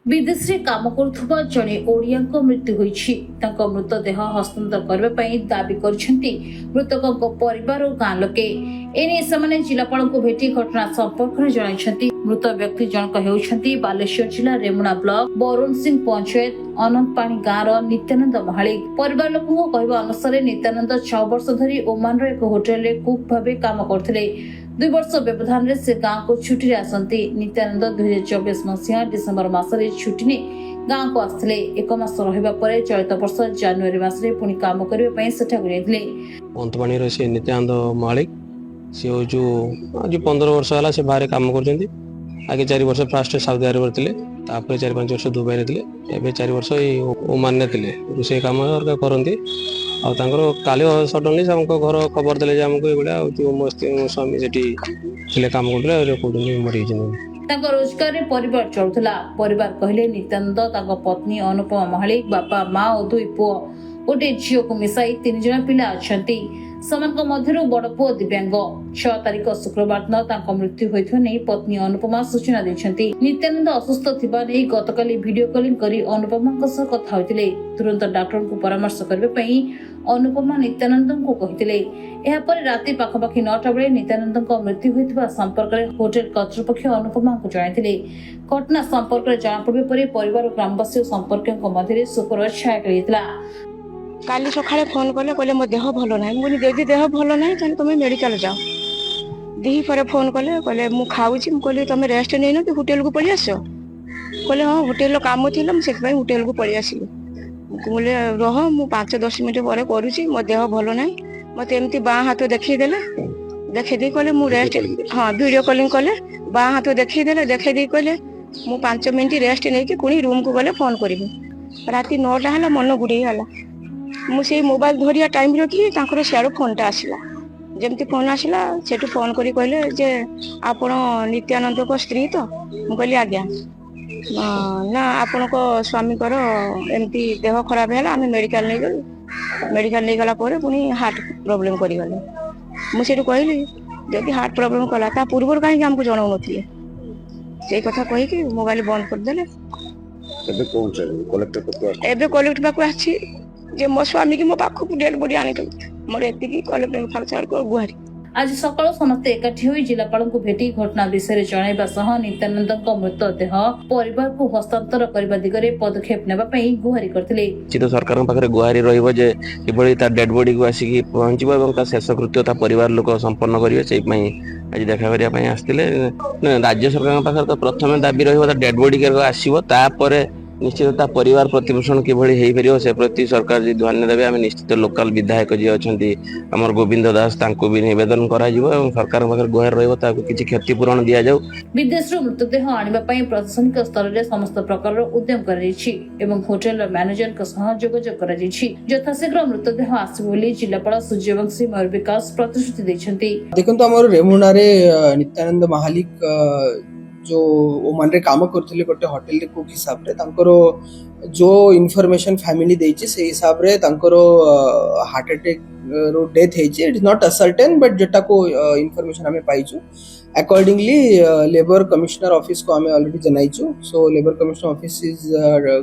विदेश में काम करुवा जड़े ओडिया मृत्यु होईछि। तांको मृतदेह हस्तांतर करबा पई दाबी करछन्ती मृतकक परिवार और गां लोके। एने समाने जिलापाल को भेटी घटना संपर्क में जणाइछन्ती। मृत व्यक्ति जनक हेउछन्ती बालेश्वर जिला रेमुणा ब्लॉक बरुण सिंह पंचायत अनंत पानी गाँव नित्यानंद महालिक। परिवार लोकों कहवा अनुसार नित्यानंद 6 वर्ष धरी ओमान एक होटेल रे कुक भावे काम करथिले। 2 वर्ष व्यवधान रे से गांव को छुट्टी आसंती। नित्यानंद 2024 मसीहा डिसेम्बर मासरे छुट्टी ने गांव को आसले। 1 मास रहिबा परे चलित वर्ष जनवरी मासरे पुनी काम करबे पई सेठा गयथिले। अंतपाणी रे से नित्यानंद महालिक से जो आज 15 वर्ष होला से बाहर काम करछन्ती। आगे 4 वर्ष फास्ट साउदी अरब थिले, तापर 4-5 वर्ष दुबई रे थिले, एबे 4 वर्ष ओमान ने थिले। रुसे काम और करंती आ तांकर काली सडनली हमको घर खबर देले जे हमको एबडा जो मस्त स्वामी सेठी थिले काम करले रे कोदनी मरि जिने। तांको रोजगार रे परिवार चलुतला। परिवार कहले नित्यानंद तांको पत्नी अनुपमा महालिक, बापा माँ और 2 पुओ गोटे झील को मिसाई 3 जन पिला अछंती। समान मध्यरु बड़ पुओ दिव्यांग। 6 तारिख शुक्रवार दिन तांको मृत्यु होइथो नै पत्नी अनुपमा सूचना दैछंती। नित्यानंद असुस्थ थिबा नै गतकाली वीडियो कॉलिंग करी अनुपमा सह कथा होइतिले। तुरंत डॉक्टर को परामर्श करबे पई अनुपमा नित्यानंद को कहितिले। एहा पर राति पाखपाखी 9टा बेले नित्यानंद मृत्यु होइतबा संपर्क रे होटेल कर्तृपक्ष अनुपमा को जणाइतिले। घटना संपर्क रे जाना पड़बे परे परिवार और ग्रामवासी संपर्कक मध्य शोकर छाया करितला। काली सकाळे फोन कले कहले मो देह भलो नाही। मुनी देदी देह भलो नाही तने तुम मेडिकल जाओ। दी पर फोन कले कहले मु खाउची। मु कहले तुम रेस्ट नै न कि होटल को पळि आसो। कहले हां होटल लो काम थिला मु सेत पई होटल को पळि आसिली। कहले रह मु 5-10 मिनिट परे करूची। मो देह भलो नाही। मते एमती बा हाथ देखि देले। देखि दे कहले मु रेस्ट हां वीडियो कॉलिंग कले बा हाथ देखि देले। देखि दे कहले मु 5 मिनिट रेस्ट नै कि कुनी रूम को गले फोन करिबे। राति 9टा हला मन गुडी हला। मुझे मोबाइल धरिया टाइम रखी सियाड़ू फोन टा आसला। जमती फोन आसला सेठू फोन करी कहले जे आपण नित्यानंद को स्त्री तो मु कहली आज्ञा ना आपण को स्वामी कर एमती देह खराब है आम मेडिकल नहीं गलु। मेडिकल नहीं गला पर पुनी हार्ट प्रॉब्लम करी गले। मुझे कहली जदि हार्ट प्रॉब्लम कला ता पूर्व कहीं हमको जनाऊ नथिले। से कथा कही कि मोबाइल बंद कर देले। एबे कलेक्टर पाक आछि जे मो स्वामी की मो पाखु डेड बॉडी आनी तो मोर एतिकी कलेक्टर फंक्शन को गुहारी। आज सकाळ समस्त एकाठी होई जिलापाल को भेटी घटना विषय जणाइबा सह नित्यानंद मृतदेह परिवार को हस्तांतर करबा दिगरे पदक्षेप नेबा पई गुहारी करथिले। चित सरकार पाखरे गुहारी रहिबो जे किबळी ता डेड बॉडी को आसी पहुंचबो एवं ता शेष कृत्य ता परिवार लोक संपन्न करिवे। सेई पई आज देखा करिया पई आस्तिले। राज्य सरकार पाखरे तो प्रथम दाबी रहिबो ता डेड बॉडी के आसीबो, तापरे निश्चित परिवार प्रतिपोषण किभଳି हेई परियो से प्रति सरकार जी ध्यान देबे। आम निश्चित लोकल विधायक जी अछंती हमर गोविंद दास तांको भी निवेदन करा जिवो एवं सरकार पाखर गुहार रहइबो ताको किछि क्षतिपूरण दिया जाऊ। विदेश रो मृतदेह आनिबा पई प्रशासनिक स्तर रे समस्त प्रकार उद्यम कराइछि एवं होटल मैनेजर के सह जोगाजोग कराइछि। यथाशीघ्र मृतदेह आसिबो बोली जिलापाल सूर्यवंशी मयूर विकास प्रतिश्रुति दैछंती। देखंतु हमर रेमुणा रे नित्यानंद महालिक जो ओमान रे काम करथिले गोटे होटल रे कुक हिसाब रे तांकरो जो इन्फॉर्मेशन फैमिली देछि से हिसाब रे तांकरो हार्ट अटैक रो डेथ हेछि। It is not ascertain but जेटा को इन्फॉर्मेशन हमें पाइछु। अकॉर्डिंगली लेबर कमिश्नर ऑफिस को हमें ऑलरेडी जनाइछु। So labour commissioner office is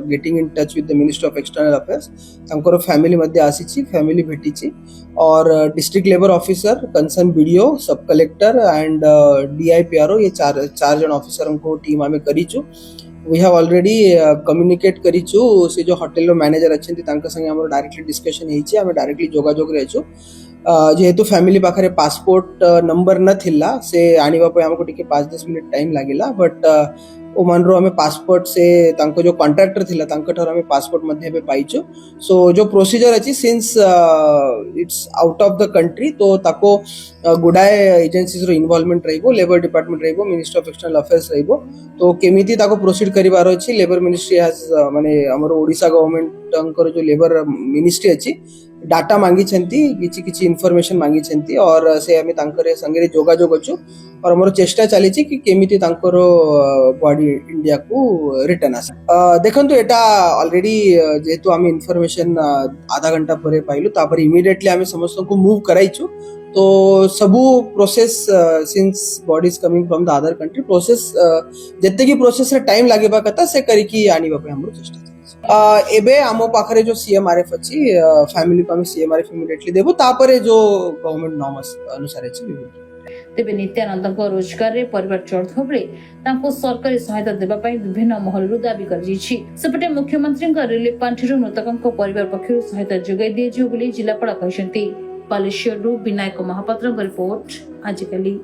getting in touch with the minister of external affairs. तांकरो फैमिली मध्ये आसीछि, फैमिली भेटिछि और district labour officer, concern BDO, sub collector and DIPRO ये चार जन ऑफिसर को टीम हमें करिछु। वी हैव ऑलरेडी कम्युनिकेट करिछु से जो होटल रो मैनेजर अछंती तांका संगे हमर डायरेक्टली डिस्कशन हेछि। हमें डायरेक्टली जोगाजोग रहछु। जेहेतु फैमिली पाखरे पासपोर्ट नंबर न थिला से आनिबा पे हमको टिके 5-10 मिनिट टाइम लागिला। बट ओमान रो हमें पासपोर्ट से तांको जो कॉन्ट्रैक्टर थिला तांको ठर हमें पासपोर्ट मध्ये बे पाइछु। सो जो प्रोसीजर अछि since it's out of the country तो ताको गुडाए एजेंसीज रो इन्वॉल्वमेंट रहिबो, लेबर डिपार्टमेंट रहिबो, मिनिस्टर ऑफ एक्सटर्नल अफेयर्स रहिबो। तो केमिति ताको प्रोसीड करिवार अछि लेबर मिनिस्ट्री हैज माने हमर ओडिसा गवर्नमेंट अंकर जो लेबर मिनिस्ट्री अछि डाटा मांगी छंती, किछि किछि इन्फॉर्मेशन मांगी छंती और से हमें तांकर संगे जोगाजोग अछु और मोर चेष्टा चली कि केमिति तांकर बॉडी इंडिया को रिटर्न आस देखंतु एटा ऑलरेडी जेहेतु आम इनफॉरमेशन आधा घंटा पर पाइलु तापर इमिडिएटली आम समस्त को मूव कराइछु तो सबू process since body is coming from the other country process जत्ते की प्रोसेस रे टाइम लागेबा कथा से करिकी आनिबा पे हमरो चेष्टा चली एबे आमो पाखरे जो सीएमआरएफ अछि फैमिली को हम सीएमआरएफ इमिडिएटली देबो तापरे जो गवर्नमेंट नॉर्म्स अनुसार अछि तेबे नित्यानंद रोजगार रे परिवार चढ़ुवा बेले तांको सरकारी सहायता देबा पई विभिन्न महलरु दाबी करजिछि सेपटे मुख्यमंत्री रिलीफ पांठिरु मृतकଙ୍କ परिवार पक्षरु सहायता जोगाई दिए जो बोली जिलापाल कहछन्ती बालेश्वरु विनायक महापात्रଙ୍କ रिपोर्ट आजिकाली।